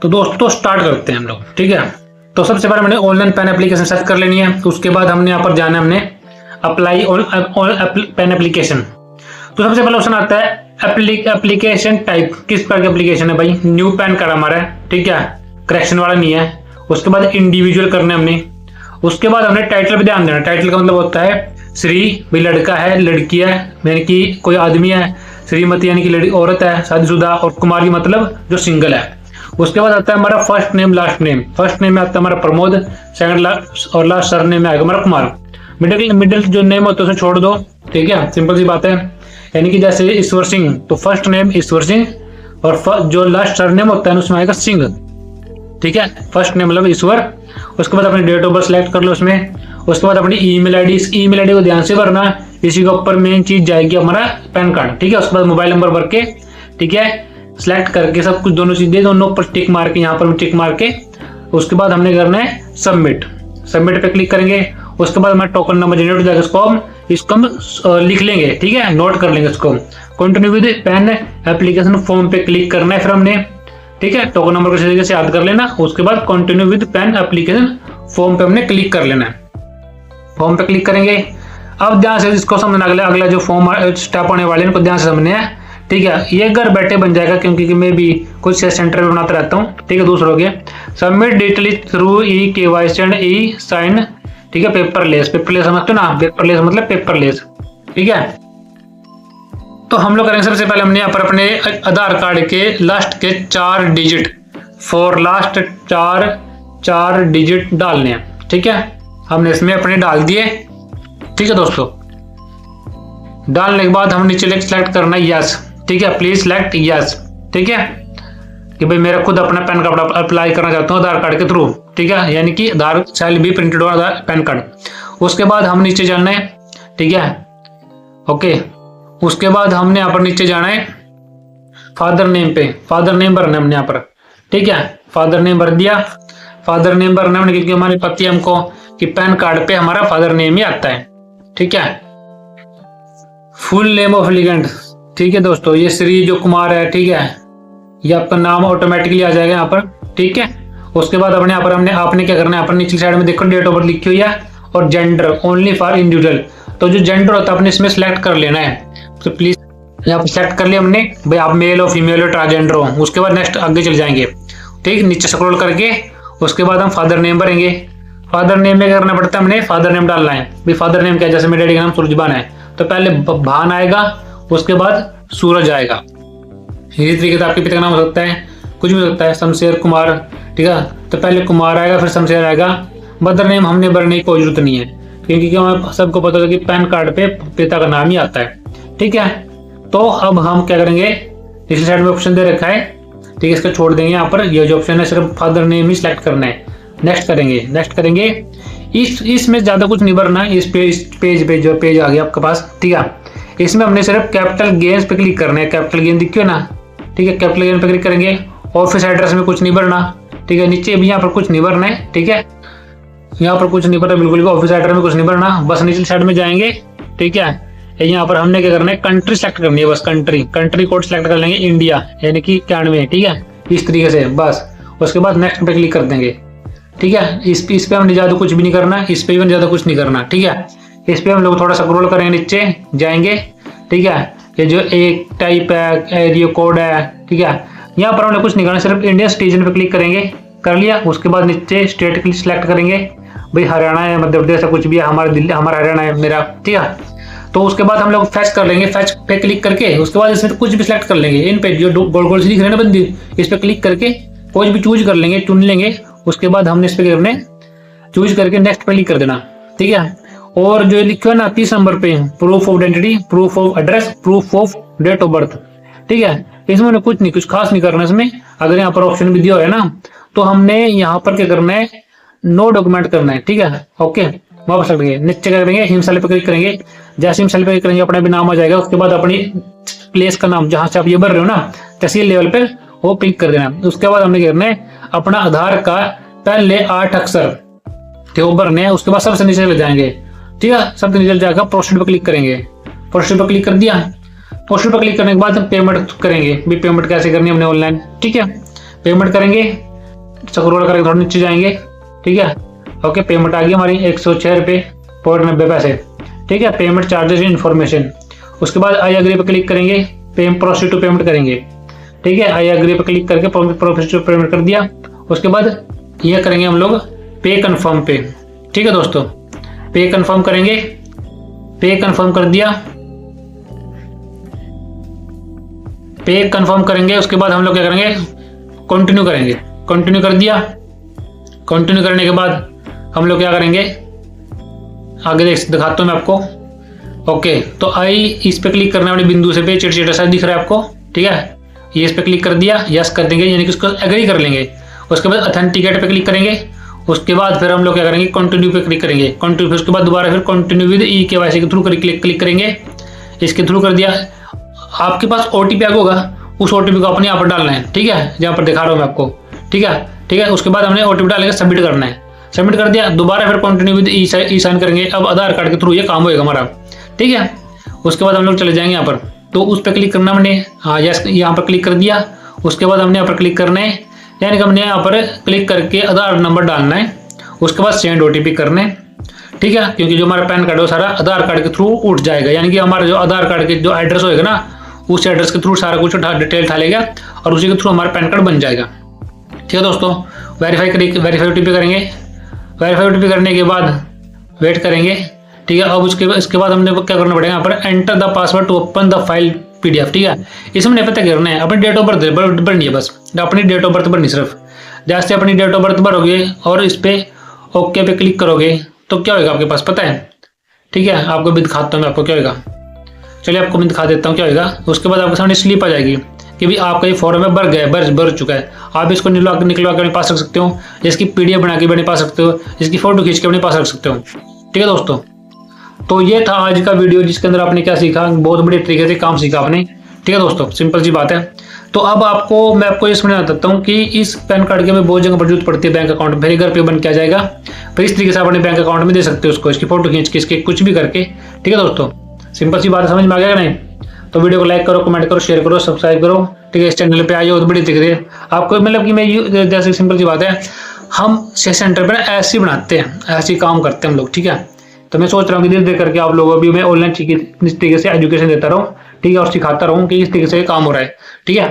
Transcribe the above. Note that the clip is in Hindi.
तो दोस्तों स्टार्ट करते हैं हम लोग, ठीक है। तो सबसे पहले मैंने ऑनलाइन पेन एप्लीकेशन सर्च कर लेनी है। उसके बाद हमने यहाँ पर जाना है, हमने अप्लाई पेन एप्लीकेशन। तो सबसे पहले ऑप्शन आता है एप्लीकेशन टाइप, किस प्रकार की एप्लीकेशन है भाई। न्यू पैन कार्ड हमारा है, ठीक है, करेक्शन वाला नहीं है। उसके बाद इंडिविजुअल करना है हमने। उसके बाद हमने टाइटल पे ध्यान देना। टाइटल का मतलब होता है श्री, भाई लड़का है लड़की है, यानी कि कोई आदमी है। श्रीमती यानी कि लड़की औरत है शादीशुदा, और कुमारी मतलब जो सिंगल है। उसके बाद आता है हमारा first name last name. First name में आता है हमारा प्रमोद, सेकंड और लास्ट सर नेम में आएगा हमारा कुमार। मिडिल जो नेम होता है उसे छोड़ दो, ठीक है, सिंपल सी बात है। यानी कि जैसे ईश्वर सिंह, तो फर्स्ट नेम ईश्वर सिंह और जो लास्ट सर नेम होता है उसमें आएगा सिंह, ठीक है। फर्स्ट नेम मतलब ईश्वर। उसके बाद अपनी डेट ऑफ बर्थ सेलेक्ट कर लो उसमें। उसके बाद अपनी ईमेल आईडी, इस ईमेल आईडी को ध्यान से भरना, इसी के ऊपर मेन चीज जाएगी हमारा पैन कार्ड, ठीक है। उसके बाद मोबाइल नंबर भर के, ठीक है, सिलेक्ट करके सब कुछ दोनों चीजें, दोनों पर टिक मार के, यहाँ पर भी टिक मार के उसके बाद हमने करना है सबमिट। सबमिट पे क्लिक करेंगे। उसके बाद हमारा टोकन नंबर जनरेट हो जाएगा, इसको हम लिख लेंगे, ठीक है, नोट कर लेंगे इसको। Continue with pan application form पे क्लिक करना है फिर हमने, ठीक है। टोकन नंबर को इसी तरीके से याद कर लेना। उसके बाद continue with pan application form पे हमने क्लिक कर लेना है। फॉर्म पे क्लिक करेंगे। अब ध्यान से इसको समझना, अगला जो फॉर्म स्टेप आने वाले हैं इनको ध्यान से समझने हैं, ठीक है। ये घर बैठे बन जाएगा, क्योंकि मैं भी कुछ सेंटर में बनाता रहता हूँ, ठीक है। दूसरों के submit detail through E KYC and E sign, ठीक है। पेपरलेस, पेपरलेस समझते हो ना, पेपरलेस मतलब पेपरलेस, ठीक है। तो हम लोग करेंगे सबसे पहले हमने यहाँ पर अपने आधार कार्ड के लास्ट के 4 डिजिट, फॉर लास्ट 4 डिजिट डालने हैं, ठीक है। हमने इसमें अपने डाल दिए, ठीक है दोस्तों। डालने के बाद हम नीचे सेलेक्ट करना है यस, ठीक है, प्लीज सेलेक्ट यस, ठीक है, कि भाई मेरा खुद अपना पैन कार्ड अप्लाई करना चाहता हूँ आधार कार्ड के थ्रू, ठीक है, यानी कि आधार शैल बी प्रिंटेड हो आधार पैन कार्ड। उसके बाद हम नीचे जाना है, ठीक है, ओके। उसके बाद हमने यहाँ पर नीचे जाना है फादर नेम पे, फादर नेम भरना है हमने यहाँ पर, ठीक है। फादर नेम भर दिया। फादर नेम भरना है क्योंकि हमारे पति हमको कि पैन कार्ड पे हमारा फादर नेम ही आता है, ठीक है। फुल नेम ऑफ एप्लीकेंट, ठीक है दोस्तों, ये श्री जो कुमार है, ठीक है, ये आपका नाम ऑटोमेटिकली आ जाएगा यहाँ पर, ठीक है। उसके बाद अपने यहाँ पर आपने क्या करना है, यहाँ पर नीचे साइड में देखो डेट ऑफ बर्थ लिखी हुई है और जेंडर ओनली फॉर इंडिविजुअल। तो जो जेंडर होता है अपने इसमें सिलेक्ट कर लेना है, तो प्लीज यहाँ पर सेलेक्ट कर लिया हमने, भाई आप मेल हो फीमेल हो ट्रांसजेंडर हो। उसके बाद नेक्स्ट आगे चल जाएंगे, ठीक, नीचे स्क्रॉल करके उसके बाद हम फादर नेम भरेंगे। फादर नेम में करना पड़ता है, हमने फादर नेम डालना है। भाई फादर नेम क्या है, जैसे मेरे डैडी का नाम सूरजबान है, तो पहले भान आएगा, उसके बाद सूरज आएगा। इसी तरीके से आपके पिता का नाम हो सकता है, कुछ भी हो सकता है, शमशेर कुमार, ठीक है, तो पहले कुमार आएगा फिर शमशेर आएगा। मदर नेम हमने भरने की कोई जरूरत नहीं है, क्योंकि हमें सबको पता है कि पैन कार्ड पे पिता का नाम ही आता है, ठीक है। तो अब हम क्या करेंगे, इस साइड में ऑप्शन दे रखा है, ठीक है, इसको छोड़ देंगे। यहाँ पर ये जो ऑप्शन है सिर्फ फादर नेम ही सिलेक्ट करना है। नेक्स्ट करेंगे, नेक्स्ट करेंगे। इसमें ज्यादा कुछ नहीं भरना है। इस पेज पे जो पेज आ गया आपके पास, ठीक है, इसमें हमने सिर्फ कैपिटल गेन्स पे क्लिक करना है। कैपिटल गेन दिखियो ना, ठीक है, कैपिटल गेन पे क्लिक करेंगे। ऑफिस एड्रेस में कुछ नहीं भरना, ठीक है, नीचे भी यहाँ पर कुछ नहीं भरना है, ठीक है, यहाँ पर कुछ नहीं भरना बिल्कुल भी, ऑफिस एड्रेस में कुछ नहीं भरना। बस नीचे साइड में जाएंगे, ठीक है, यहाँ पर हमने क्या करना है, कंट्री सेलेक्ट करनी है, बस कंट्री कोड सेलेक्ट कर लेंगे, इंडिया यानी कि 91, ठीक है, इस तरीके से बस। उसके बाद नेक्स्ट पे क्लिक कर देंगे, ठीक है। इस पे हमने ज्यादा कुछ भी नहीं करना, इस पे भी ज्यादा कुछ नहीं करना, ठीक है। इस पे हम लोग थोड़ा सा स्क्रॉल करेंगे, नीचे जाएंगे, ठीक है। ये जो एक टाइप है, एरिया कोड है, ठीक है, यहाँ पर हमने कुछ नहीं करना, सिर्फ इंडियन सिटीजन पे क्लिक करेंगे, कर लिया। उसके बाद नीचे स्टेट क्लिक सेलेक्ट करेंगे, भाई हरियाणा है, मध्य प्रदेश है, कुछ भी है, हमारा दिल्ली, हमारा हरियाणा है मेरा, ठीक है। तो उसके बाद हम लोग फैच कर लेंगे, फैच पे क्लिक करके उसके बाद इसमें कुछ भी सिलेक्ट कर लेंगे। इन पे जो गोल गोल से दिख रहे हैं ना बंदी, इस पे क्लिक करके कुछ भी चूज कर लेंगे, चुन लेंगे। उसके बाद हमने इस पे करने चूज करके नेक्स्ट पे क्लिक कर देना, ठीक है। और जो लिखा है ना 30 नंबर पे, proof of identity, proof of address, proof of date of birth, ठीक है, इसमें कुछ नहीं, कुछ खास नहीं करना इसमें। अगर यहाँ पर ऑप्शन भी दिया है ना, तो हमने यहाँ पर क्या करना है, नो डॉक्यूमेंट करना है, ठीक है, ओके। वापस रख देंगे, नीचे करेंगे, हिमशैली पे क्लिक करेंगे। जैसे हिमशैली पे क्लिक करेंगे अपना भी नाम आ जाएगा। उसके बाद अपनी प्लेस का नाम जहां से आप ये भर रहे हो ना, तहसील लेवल पे वो क्लिक कर देना। उसके बाद हमने करना है अपना आधार का पहले 8 अक्षर थे वो भरने हैं। उसके बाद सबसे नीचे चले जाएंगे, ठीक है, सबसे नीचे जाकर प्रोसीड पे क्लिक करेंगे। प्रोसीड पे क्लिक कर दिया। प्रोसीड पे क्लिक करने के बाद हम पेमेंट करेंगे, भी पेमेंट कैसे करनी है हमने ऑनलाइन, ठीक है। पेमेंट करेंगे, स्क्रॉल करके थोड़ा नीचे जाएंगे, ठीक है। ओके, पेमेंट आ गई हमारी 106 रुपये 90 पैसे, ठीक है। पेमेंट चार्जेस इन्फॉर्मेशन, उसके बाद आई एग्री पे क्लिक करेंगे, प्रोसीड टू पेमेंट करेंगे, ठीक है। आई एग्री पे क्लिक करके प्रोसीड टू पेमेंट कर दिया। उसके बाद ये करेंगे हम लोग पे कन्फर्म पे, ठीक है दोस्तों। पे कन्फर्म करेंगे, पे कन्फर्म कर दिया, पे कन्फर्म करेंगे। उसके बाद हम लोग क्या करेंगे, कंटिन्यू करेंगे, कंटिन्यू कर दिया। कंटिन्यू करने के बाद हम लोग क्या करेंगे, आगे दिखाता हूँ मैं आपको। ओके, तो आई इस पे क्लिक करना वाले बिंदु से पे चिड़चिड़ा सा दिख रहा है आपको, ठीक है। ये इस पे क्लिक कर दिया, यस कर देंगे, यानी कि उसको एग्री कर लेंगे। उसके बाद ऑथेंटिकेट पे क्लिक करेंगे। उसके बाद फिर हम लोग क्या करेंगे, कंटिन्यू पे क्लिक करेंगे, कंटिन्यू। फिर उसके बाद दोबारा फिर कंटिन्यू विद ई केवाईसी के थ्रू क्लिक करेंगे। इसके थ्रू कर दिया। आपके पास ओटीपी आगे होगा, उस ओटीपी को अपने यहाँ पर डालना है, ठीक है, जहाँ पर दिखा रहा हूँ मैं आपको, ठीक है, ठीक है। उसके बाद हमने ओटीपी डालेंगे, सबमिट करना है, सबमिट कर दिया। दोबारा फिर कंटिन्यू विद ई साइन करेंगे। अब आधार कार्ड के थ्रू ये काम होएगा हमारा, ठीक है। उसके बाद हम लोग चले जाएंगे यहाँ पर, तो उस पर क्लिक करना हमने, हाँ यस, यहाँ पर क्लिक कर दिया। उसके बाद हमने यहाँ पर क्लिक करना है, यानी कि हमने यहाँ पर क्लिक करके आधार नंबर डालना है। उसके बाद सेंड ओटीपी करना है, ठीक है, क्योंकि जो हमारा पैन कार्ड है वो सारा आधार कार्ड के थ्रू उठ जाएगा, यानी कि हमारा जो आधार कार्ड के जो एड्रेस होएगा ना, उस एड्रेस के थ्रू सारा कुछ डिटेल उठा लेगा और उसी के थ्रू हमारा पैन कार्ड बन जाएगा, ठीक है दोस्तों। वेरीफाई ओटीपी करेंगे। वेरीफाई ओटीपी करने के बाद वेट करेंगे, ठीक है। अब इसके बाद हमने क्या करना पड़ेगा, यहाँ पर enter the password to open the file PDF, ठीक है। इसमें पता करना है, अपनी डेट ऑफ बर्थ भरनी है, बस अपनी डेट ऑफ बर्थ भरनी सिर्फ। जैसे अपनी डेट ऑफ बर्थ भरोगे और इस पे ओके पे क्लिक करोगे तो क्या होगा आपके पास पता है, ठीक है। आपको भी दिखाता हूँ मैं आपको क्या होगा, चलिए आपको मैं दिखा देता हूँ क्या होगा। उसके बाद आपके सामने स्लिप आ जाएगी कि भाई आपका ये फॉर्म में भर गया, भर चुका है। आप इसको निकलवा के अपने पास रख सकते हो, इसकी PDF बना के अपने पास रखते हो, इसकी फोटो खींच के अपने पास रख सकते हो, ठीक है दोस्तों। तो ये था आज का वीडियो, जिसके अंदर आपने क्या सीखा, बहुत बड़े तरीके से काम सीखा आपने, ठीक है दोस्तों, सिंपल सी बात है। तो अब मैं आपको ये समझना चाहता हूँ कि इस पैन कार्ड की हमें बहुत जगह पर जरूरत पड़ती है बैंक अकाउंट, फिर घर पे बन के आ जाएगा, फिर इस तरीके से अपने बैंक अकाउंट में दे सकते हो उसको, इसकी फोटो खींच के, इसके कुछ भी करके, ठीक है दोस्तों। सिंपल सी बात समझ में आ गया नहीं? तो वीडियो को लाइक करो, कमेंट करो, शेयर करो, सब्सक्राइब करो, ठीक है। इस चैनल पे आइए, बहुत बड़ी तरीके से आपको मतलब कि मैं जैसे सिंपल सी बात है, हम सेंटर पर ऐसे बनाते हैं, ऐसे काम करते हैं हम लोग, ठीक है। तो मैं सोच रहा हूँ कि धीरे धीरे करके आप लोगों को भी मैं ऑनलाइन इस तरीके से एजुकेशन देता रहूँ, ठीक है, और सिखाता रहूँ कि इस तरीके से काम हो रहा है, ठीक है।